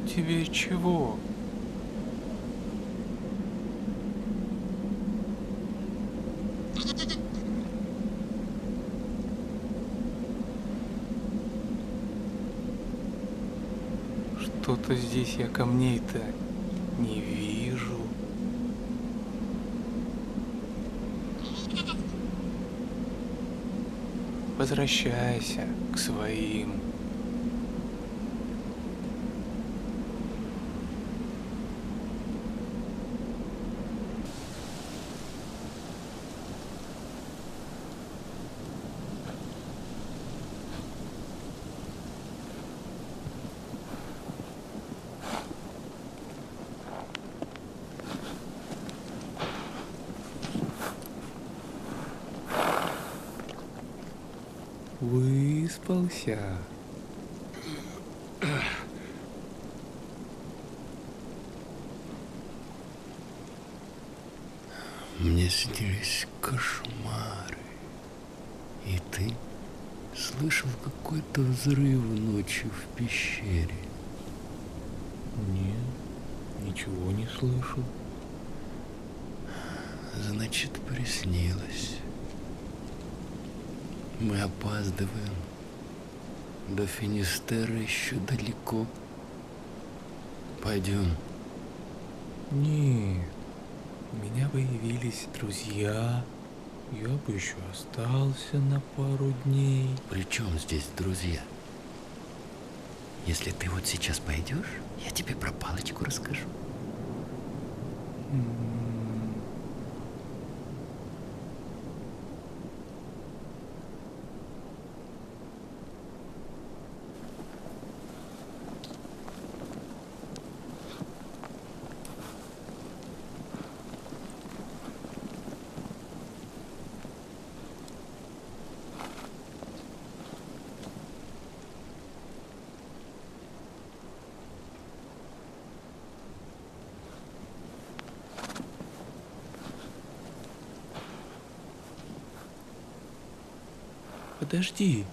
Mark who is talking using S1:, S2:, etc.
S1: Тебе чего? Что-то здесь я камней-то не вижу. Возвращайся к своим. Выспался.
S2: Мне снились кошмары. И ты слышал какой-то взрыв ночью в пещере?
S1: Нет, ничего не слышу.
S2: Значит, приснилось. Мы опаздываем. До Финистера еще далеко. Пойдем.
S1: Нет, у меня появились друзья. Я бы еще остался на пару дней.
S2: При чем здесь друзья? Если ты вот сейчас пойдешь, я тебе про палочку расскажу.
S1: Подожди,